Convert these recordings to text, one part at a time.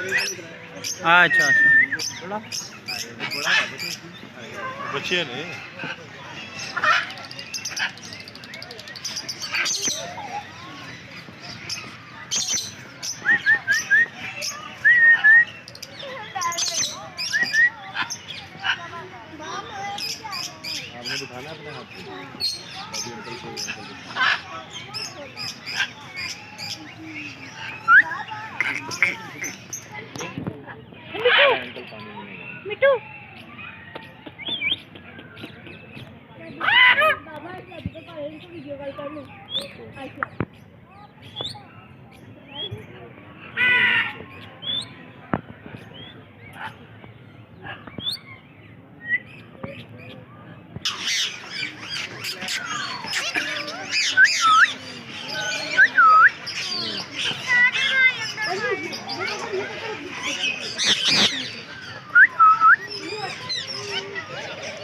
अच्छा अच्छा बच्चे ने आपने दिखाना अपने हाथ से अभी अंकल को अंकल पानी में मिट्टू वीडियो कॉल कर लूं अच्छा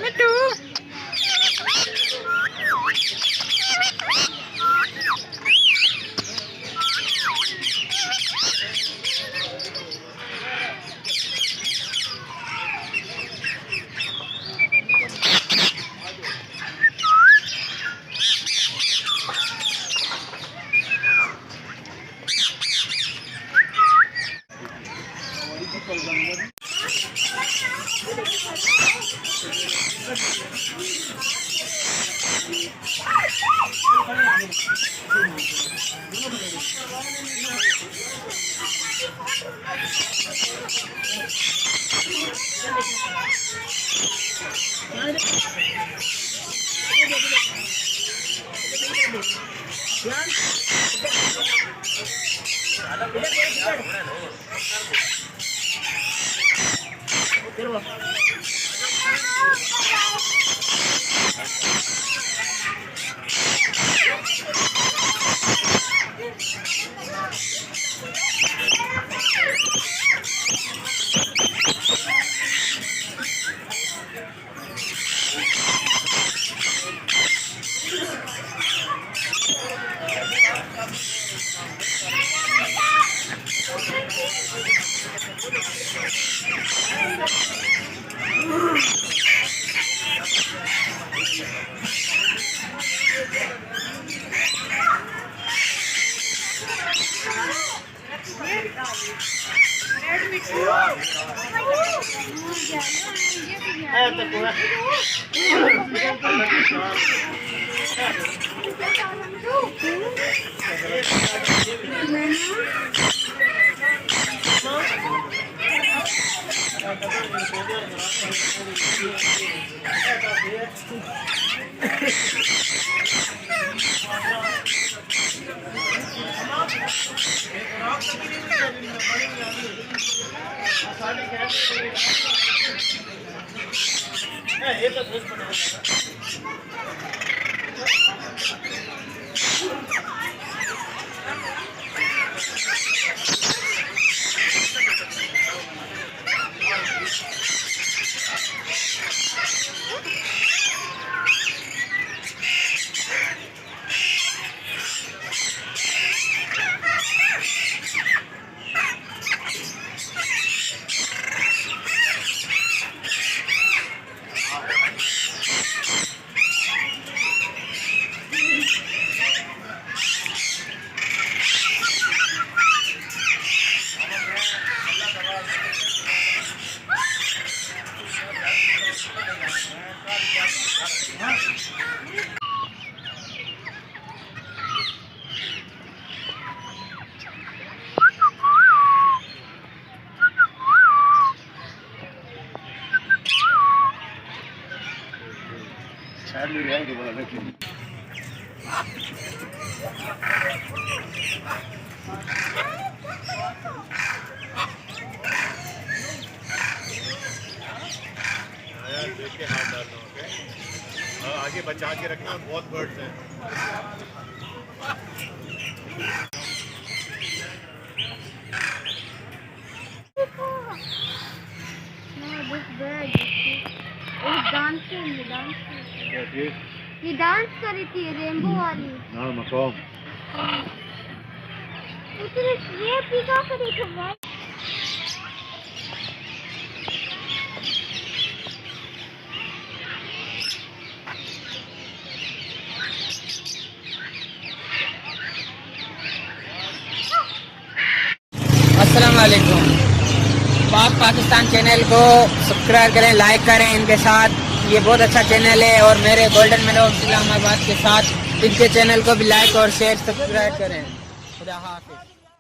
मिट्टू देख के हाथ डालना, ओके। आगे बचा के रखना, बहुत बर्ड्स हैं। ये डांस करी थी रेनबो वाली ना मकाम ये पीका करी थी वालेकुम। पाक पाकिस्तान चैनल को सब्सक्राइब करें, लाइक करें इनके साथ, ये बहुत अच्छा चैनल है। और मेरे गोल्डन मेडल इस्लामाबाद के साथ इनके चैनल को भी लाइक और शेयर सब्सक्राइब करें। खुदा हाफिज़।